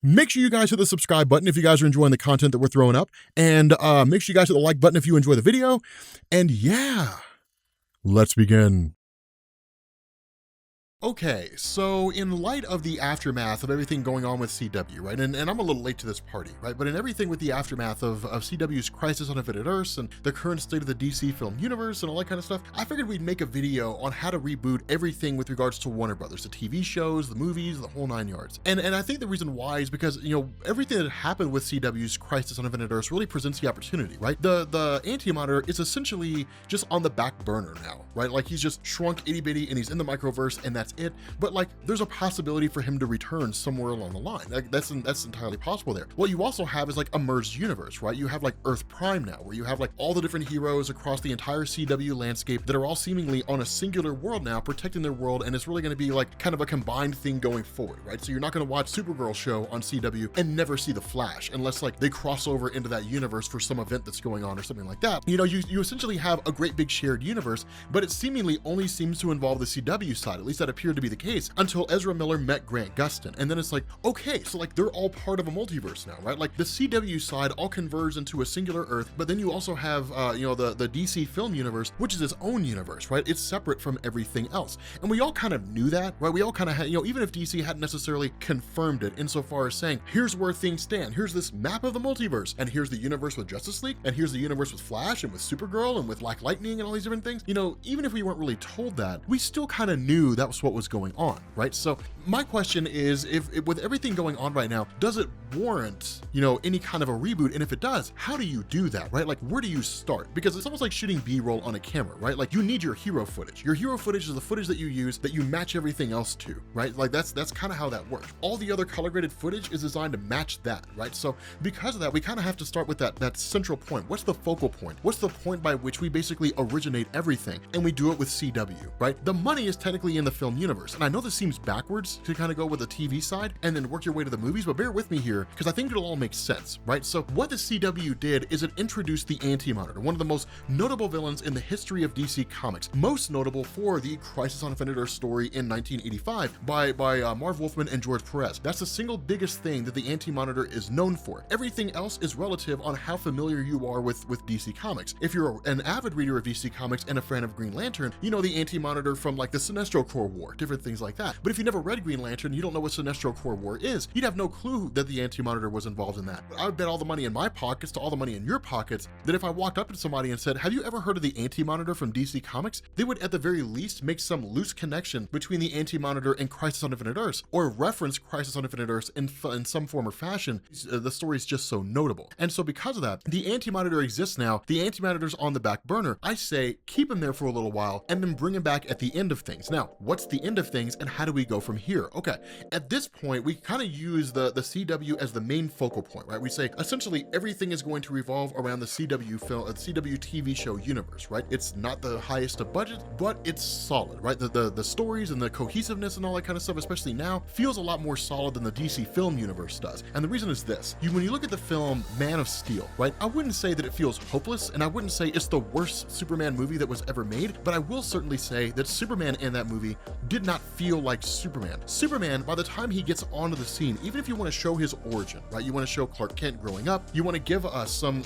Make sure you guys hit the subscribe button if you guys are enjoying the content that we're throwing up. And make sure you guys hit the like button if you enjoy the video. And yeah, let's begin. Okay, so in light of the aftermath of everything going on with CW, right, and I'm a little late to this party, right, but in everything with the aftermath of CW's Crisis on Infinite Earths and the current state of the DC film universe and all that kind of stuff, I figured we'd make a video on how to reboot everything with regards to Warner Brothers, the TV shows, the movies, the whole nine yards. And I think the reason why is because, you know, everything that happened with CW's Crisis on Infinite Earths really presents the opportunity, right? The Anti-Monitor is essentially just on the back burner now, right? Like he's just shrunk itty bitty and he's in the microverse and that's it. But like there's a possibility for him to return somewhere along the line. Like, that's entirely possible there. What you also have is like a merged universe, right? You have like Earth Prime now, where you have like all the different heroes across the entire CW landscape that are all seemingly on a singular world now, protecting their world, and it's really going to be like kind of a combined thing going forward, right? So you're not going to watch Supergirl show on CW and never see the Flash unless like they cross over into that universe for some event that's going on or something like that. You know, you essentially have a great big shared universe, but it seemingly only seems to involve the CW side. At least that appeared to be the case until Ezra Miller met Grant Gustin. And then it's like, okay, so like they're all part of a multiverse now, right? Like the CW side all converges into a singular Earth, but then you also have, you know, the DC film universe, which is its own universe, right? It's separate from everything else. And we all kind of knew that, right? We all kind of had, you know, even if DC hadn't necessarily confirmed it insofar as saying, here's where things stand. Here's this map of the multiverse, and here's the universe with Justice League, and here's the universe with Flash and with Supergirl and with Black Lightning and all these different things. You know, even if we weren't really told that, we still kind of knew that was what was going on, right? So my question is, if with everything going on right now, does it warrant, you know, any kind of a reboot? And if it does, how do you do that, right? Like, where do you start? Because it's almost like shooting B-roll on a camera, right? Like you need your hero footage. Your hero footage is the footage that you use that you match everything else to, right? Like that's kind of how that works. All the other color graded footage is designed to match that, right? So because of that, we kind of have to start with that central point. What's the focal point? What's the point by which we basically originate everything? And we do it with CW, right? The money is technically in the film universe. And I know this seems backwards to kind of go with the TV side and then work your way to the movies, but bear with me here because I think it'll all make sense, right? So what the CW did is it introduced the Anti-Monitor, one of the most notable villains in the history of DC Comics, most notable for the Crisis on Infinite Earths story in 1985 by Marv Wolfman and George Perez. That's the single biggest thing that the Anti-Monitor is known for. Everything else is relative on how familiar you are with DC Comics. If you're an avid reader of DC Comics and a fan of Green Lantern, you know the Anti-Monitor from like the Sinestro Corps War, different things like that. But if you never read Green Lantern, you don't know what Sinestro Corps War is, you'd have no clue that the Anti-Monitor was involved in that. I would bet all the money in my pockets to all the money in your pockets that if I walked up to somebody and said, have you ever heard of the Anti-Monitor from DC Comics? They would at the very least make some loose connection between the Anti-Monitor and Crisis on Infinite Earths, or reference Crisis on Infinite Earths in some form or fashion. The story is just so notable. And so because of that, the Anti-Monitor exists now. The Anti-Monitor's on the back burner. I say keep him there for a little while and then bring him back at the end of things. Now, what's the end of things and how do we go from here? Okay, at this point, we kind of use the CW as the main focal point, right? We say essentially everything is going to revolve around the CW film, CW TV show universe, right? It's not the highest of budget, but it's solid, right? The stories and the cohesiveness and all that kind of stuff, especially now, feels a lot more solid than the DC film universe does. And the reason is this: when you look at the film Man of Steel, right? I wouldn't say that it feels hopeless, and I wouldn't say it's the worst Superman movie that was ever made, but I will certainly say that Superman in that movie did not feel like Superman. Superman, by the time he gets onto the scene, even if you want to show his origin, right? You want to show Clark Kent growing up, you want to give us some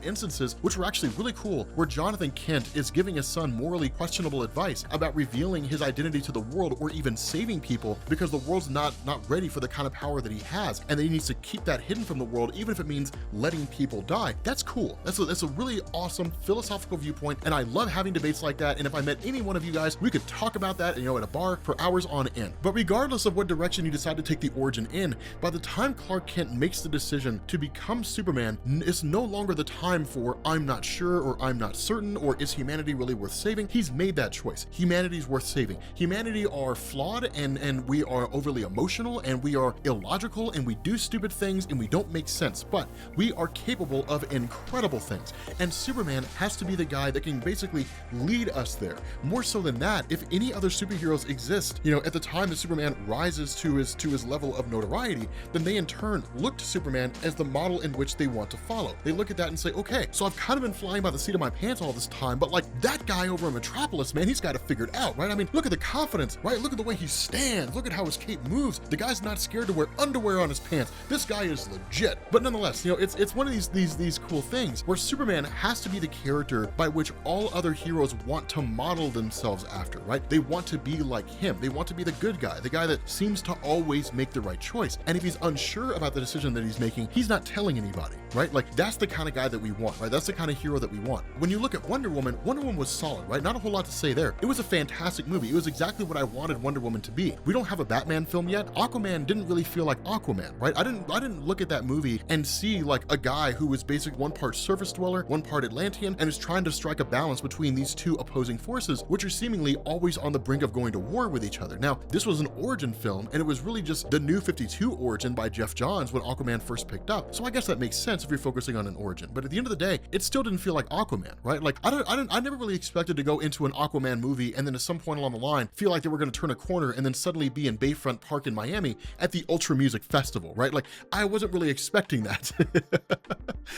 instances which were actually really cool, where Jonathan Kent is giving his son morally questionable advice about revealing his identity to the world or even saving people because the world's not ready for the kind of power that he has, and that he needs to keep that hidden from the world, even if it means letting people die. That's cool. That's a really awesome philosophical viewpoint, and I love having debates like that. And if I met any one of you guys, we could talk about that, you know, at a bar for hours on end. But regardless of what direction you decide to take the origin in, by the time Clark Kent makes the decision to become Superman, it's no longer the time for I'm not sure or I'm not certain or is humanity really worth saving. He's made that choice. Humanity's worth saving. Humanity are flawed and we are overly emotional and we are illogical and we do stupid things and we don't make sense, but we are capable of incredible things. And Superman has to be the guy that can basically lead us there. More so than that, if any other superheroes exist, you know, at the time that Superman Superman rises to his level of notoriety, then they in turn look to Superman as the model in which they want to follow. They look at that and say, okay, so I've kind of been flying by the seat of my pants all this time, but like that guy over in Metropolis, man, he's got it figured out, right? I mean, look at the confidence, right? Look at the way he stands. Look at how his cape moves. The guy's not scared to wear underwear on his pants. This guy is legit. But nonetheless, it's one of these cool things where Superman has to be the character by which all other heroes want to model themselves after, right? They want to be like him. They want to be the good guy, the guy that seems to always make the right choice. And if he's unsure about the decision that he's making, he's not telling anybody, right? Like that's the kind of guy that we want, right? That's the kind of hero that we want. When you look at Wonder Woman was solid, right? Not a whole lot to say there. It was a fantastic movie. It was exactly what I wanted Wonder Woman to be. We don't have a Batman film yet. Aquaman didn't really feel like Aquaman, right? I didn't look at that movie and see like a guy who was basically one part surface dweller, one part Atlantean, and is trying to strike a balance between these two opposing forces, which are seemingly always on the brink of going to war with each other. Now, this was an origin film, and it was really just the New 52 origin by Jeff Johns when Aquaman first picked up. So I guess that makes sense if you're focusing on an origin. But at the end of the day, it still didn't feel like Aquaman, right? Like I never really expected to go into an Aquaman movie and then at some point along the line feel like they were going to turn a corner and then suddenly be in Bayfront Park in Miami at the Ultra Music Festival, right? Like I wasn't really expecting that.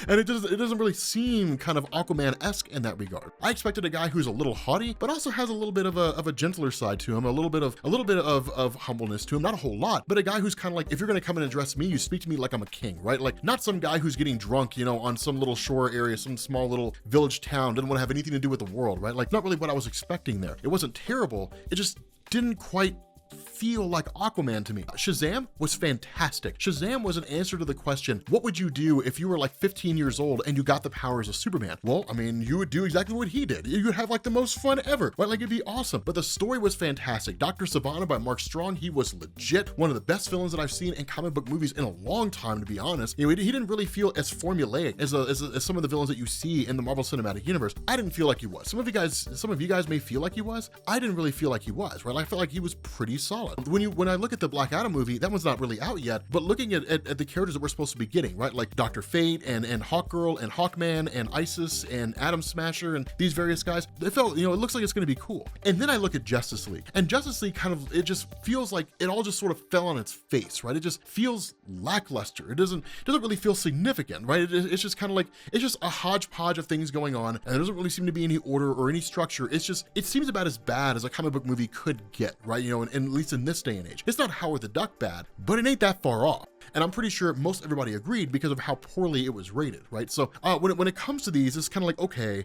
And it doesn't really seem kind of Aquaman-esque in that regard. I expected a guy who's a little haughty, but also has a little bit of a gentler side to him, a little bit of humbleness to him, not a whole lot, but a guy who's kind of like, if you're going to come and address me, you speak to me like I'm a king, right? Like not some guy who's getting drunk, on some little shore area, some small little village town, doesn't want to have anything to do with the world, right? Like not really what I was expecting there. It wasn't terrible. It just didn't quite feel like Aquaman to me. Shazam was fantastic. Shazam was an answer to the question, what would you do if you were like 15 years old and you got the powers of Superman? Well, I mean, you would do exactly what he did. You would have like the most fun ever, right? Like it'd be awesome. But the story was fantastic. Dr. Sivana by Mark Strong, he was legit one of the best villains that I've seen in comic book movies in a long time, to be honest. He didn't really feel as formulaic as some of the villains that you see in the Marvel Cinematic Universe. I didn't feel like he was. Some of you guys may feel like he was. I didn't really feel like he was, right? I felt like he was pretty solid. When I look at the Black Adam movie, that one's not really out yet, but looking at the characters that we're supposed to be getting, right? Like Dr. Fate and Hawkgirl and Hawkman and Isis and Atom Smasher and these various guys, it felt, it looks like it's going to be cool. And then I look at Justice League, and Justice League it just feels like it all just sort of fell on its face, right? It just feels lackluster. It doesn't really feel significant, right? It's just kind of like, it's just a hodgepodge of things going on, and there doesn't really seem to be any order or any structure. It seems about as bad as a comic book movie could get, right? And at least in this day and age. It's not Howard the Duck bad, but it ain't that far off. And I'm pretty sure most everybody agreed because of how poorly it was rated, right? So when it comes to these, it's kind of like, okay,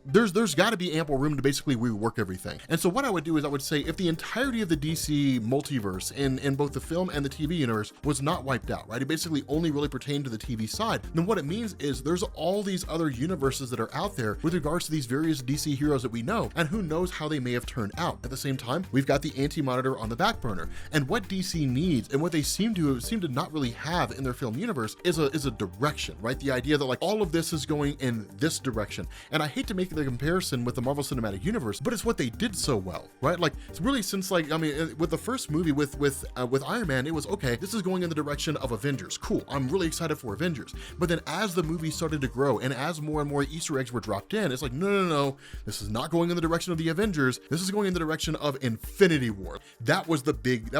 there's got to be ample room to basically rework everything. And so what I would do is I would say if the entirety of the DC multiverse in both the film and the TV universe was not wiped out, right? It basically only really pertained to the TV side. Then what it means is there's all these other universes that are out there with regards to these various DC heroes that we know, and who knows how they may have turned out. At the same time, we've got the Anti-Monitor on the back burner. And what DC needs and what they seem to not really have in their film universe is a direction, right? The idea that like all of this is going in this direction. And I hate to make the comparison with the Marvel Cinematic Universe, but it's what they did so well, right? Like it's really since like, I mean, with the first movie with Iron Man, it was okay, this is going in the direction of Avengers. Cool. I'm really excited for Avengers. But then as the movie started to grow and as more and more Easter eggs were dropped in, it's like, no. This is not going in the direction of the Avengers. This is going in the direction of Infinity War. That was the big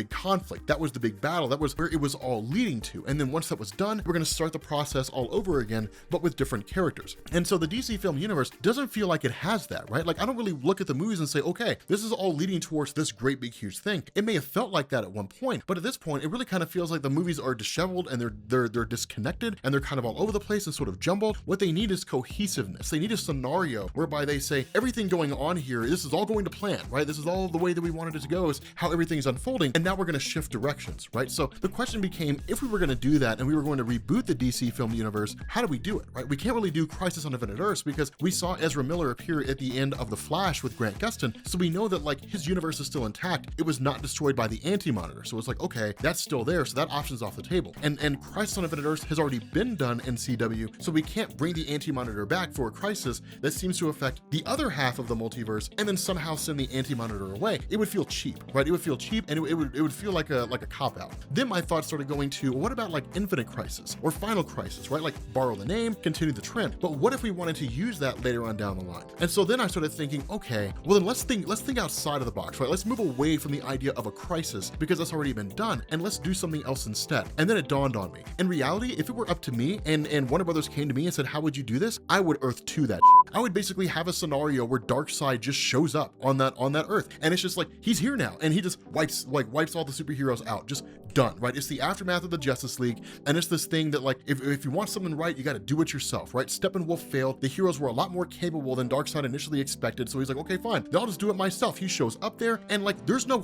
conflict. That was the big battle. That was where it was all leading to. And then once that was done, we're going to start the process all over again, but with different characters. And so the DC film universe doesn't feel like it has that, right? Like I don't really look at the movies and say, okay, this is all leading towards this great big huge thing. It may have felt like that at one point, but at this point, it really kind of feels like the movies are disheveled and they're disconnected and they're kind of all over the place and sort of jumbled. What they need is cohesiveness. They need a scenario whereby they say everything going on here, this is all going to plan, right? This is all the way that we wanted it to go, is how everything's unfolding, and now we're going to shift directions, right? So the question became, if we were going to do that and we were going to reboot the DC film universe, how do we do it, right? We can't really do Crisis on Infinite Earths because we saw Ezra Miller appear at the end of The Flash with Grant Gustin, so we know that like his universe is still intact. It was not destroyed by the Anti-Monitor, so it's like, okay, that's still there, so that option's off the table. And Crisis on Infinite Earths has already been done in CW, so we can't bring the Anti-Monitor back for a crisis that seems to affect the other half of the multiverse and then somehow send the Anti-Monitor away. It would feel cheap, right? It would feel cheap, and it would feel like a cop-out. Then my thoughts started going to, well, what about like Infinite Crisis or Final Crisis, right? Like borrow the name, continue the trend. But what if we wanted to use that later on on down the line. And so then I started thinking, okay, well then let's think outside of the box, right? Let's move away from the idea of a crisis because that's already been done, and let's do something else instead. And then it dawned on me. In reality, if it were up to me and Warner Brothers came to me and said, how would you do this? I would Earth 2 that shit. I would basically have a scenario where Darkseid just shows up on that Earth, and it's just like, he's here now, and he just wipes all the superheroes out, just done, right? It's the aftermath of the Justice League, and it's this thing that like, if you want something right, you got to do it yourself, right? Steppenwolf failed. The heroes were a lot more capable than Darkseid initially expected, so he's like, okay, fine, then I'll just do it myself. He shows up there, and like, there's no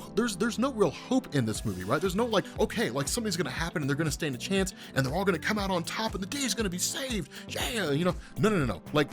real hope in this movie, right? There's no like, okay, like something's gonna happen, and they're gonna stand a chance, and they're all gonna come out on top, and the day's gonna be saved. Yeah, you know, no. Like,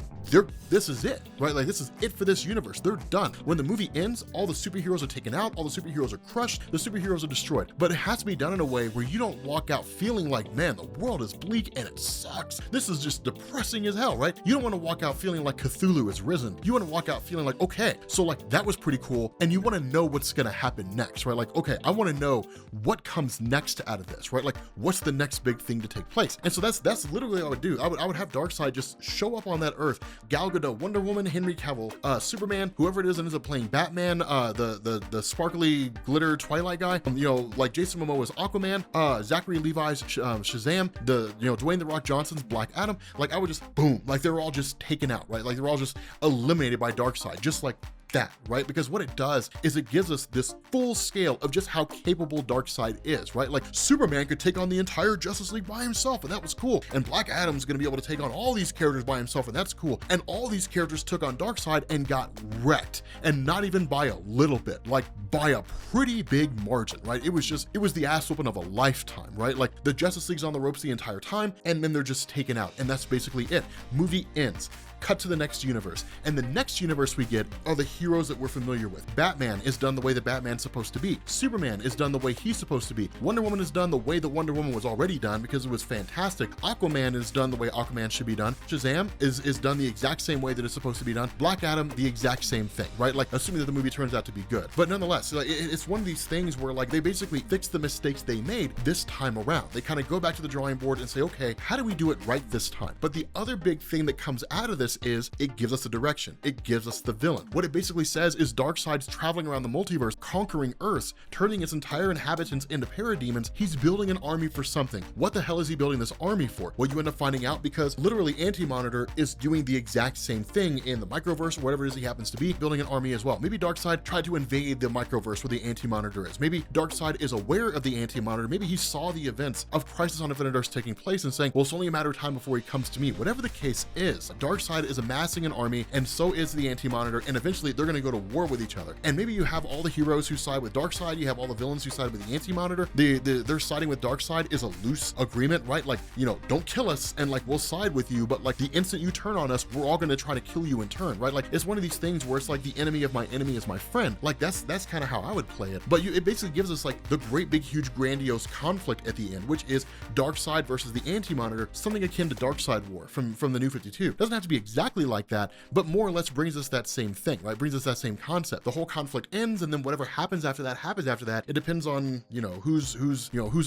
this is it, right? Like, this is it for this universe. They're done. When the movie ends, all the superheroes are taken out, all the superheroes are crushed, the superheroes are destroyed. But it has to be done in a way where you don't walk out feeling like, man, the world is bleak and it sucks. This is just depressing as hell, right? You don't want to walk out feeling like Cthulhu is risen. You want to walk out feeling like, okay, so like that was pretty cool, and you want to know what's gonna happen next, right? Like, okay, I want to know what comes next out of this, right? Like, what's the next big thing to take place? And so that's literally what I would do. I would have Darkseid just show up on that Earth. Gal Gadot, Wonder Woman, Henry Cavill, Superman, whoever it is that ends up playing Batman, the sparkly glitter Twilight guy, you know, like Jason Momoa's Aquaman, Zachary Levi's Shazam, Dwayne The Rock Johnson's Black Adam. Like, I would just boom, like they were all just taken out, right? Like they were all just eliminated by Darkseid, just like that, right? Because what it does is it gives us this full scale of just how capable Darkseid is, right? Like, Superman could take on the entire Justice League by himself, and that was cool. And Black Adam's gonna be able to take on all these characters by himself, and that's cool. And all these characters took on Darkseid and got wrecked, and not even by a little bit, like by a pretty big margin, right? It was the ass whooping of a lifetime, right? Like, the Justice League's on the ropes the entire time, and then they're just taken out, and that's basically it. Movie ends. Cut to the next universe, and the next universe we get are the heroes that we're familiar with. Batman is done the way that Batman's supposed to be. Superman is done the way he's supposed to be. Wonder Woman is done the way that Wonder Woman was already done because it was fantastic. Aquaman is done the way Aquaman should be done. Shazam is done the exact same way that it's supposed to be done. Black Adam, the exact same thing, right? Like, assuming that the movie turns out to be good. But nonetheless, like, it's one of these things where like they basically fix the mistakes they made this time around. They kind of go back to the drawing board and say, okay, how do we do it right this time? But the other big thing that comes out of this is it gives us a direction. It gives us the villain. What it basically says is Darkseid's traveling around the multiverse, conquering Earths, turning its entire inhabitants into parademons. He's building an army for something. What the hell is he building this army for? Well, you end up finding out because literally Anti-Monitor is doing the exact same thing in the microverse, or whatever it is he happens to be, building an army as well. Maybe Darkseid tried to invade the microverse where the Anti-Monitor is. Maybe Darkseid is aware of the Anti-Monitor. Maybe he saw the events of Crisis on Infinite Earths taking place and saying, well, it's only a matter of time before he comes to me. Whatever the case is, Darkseid is amassing an army, and so is the Anti-Monitor, and eventually they're going to go to war with each other. And maybe you have all the heroes who side with Darkseid, you have all the villains who side with the Anti-Monitor. They're siding with Darkseid is a loose agreement, right? Like, you know, don't kill us and like we'll side with you, but like the instant you turn on us, we're all going to try to kill you in turn, right? Like, it's one of these things where it's like the enemy of my enemy is my friend. Like, that's kind of how I would play it. But it basically gives us like the great big huge grandiose conflict at the end, which is Darkseid versus the Anti-Monitor, something akin to Darkseid War from the New 52. Doesn't have to be exactly like that, but more or less brings us that same thing, right? Brings us that same concept. The whole conflict ends, and then whatever happens after that happens after that. It depends on, you know, who's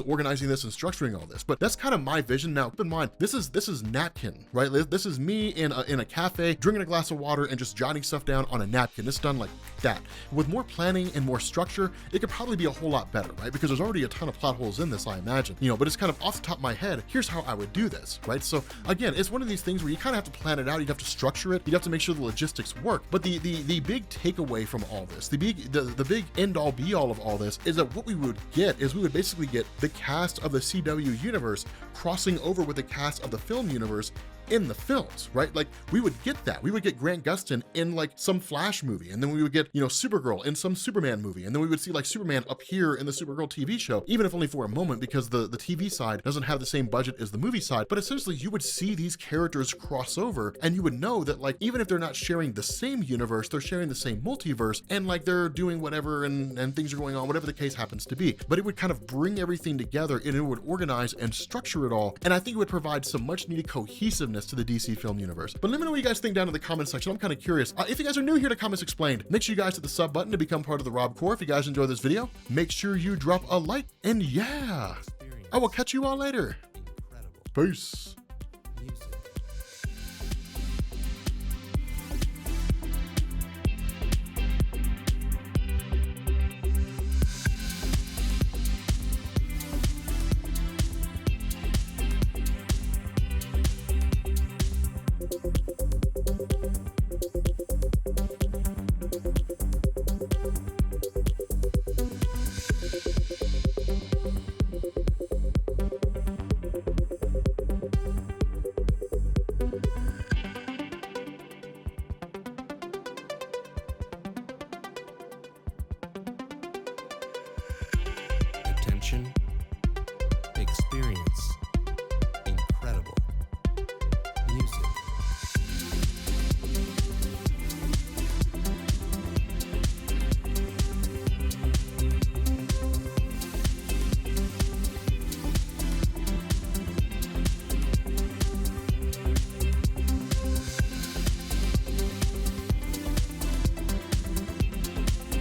organizing this and structuring all this. But that's kind of my vision. Now, keep in mind, this is napkin, right? This is me in a cafe drinking a glass of water and just jotting stuff down on a napkin. It's done like that. With more planning and more structure, it could probably be a whole lot better, right? Because there's already a ton of plot holes in this, I imagine, you know, but it's kind of off the top of my head, here's how I would do this, right? So again, it's one of these things where you kind of have to plan it out. You have to structure it. You have to make sure the logistics work. But the big takeaway from all this, the big end all be all of all this is that what we would get is we would basically get the cast of the CW universe crossing over with the cast of the film universe in the films, right? Like, we would get that. We would get Grant Gustin in like some Flash movie, and then we would get, you know, Supergirl in some Superman movie, and then we would see like Superman appear in the Supergirl TV show, even if only for a moment, because the TV side doesn't have the same budget as the movie side. But essentially, you would see these characters cross over, and you would know that like, even if they're not sharing the same universe, they're sharing the same multiverse, and like they're doing whatever and things are going on, whatever the case happens to be. But it would kind of bring everything together, and it would organize and structure it all, and I think it would provide some much needed cohesiveness to the DC film universe. But let me know what you guys think down in the comment section. I'm kind of curious. If you guys are new here to Comics Explained, make sure you guys hit the sub button to become part of the Rob Corps. If you guys enjoy this video, make sure you drop a like, and yeah, I will catch you all later. Peace.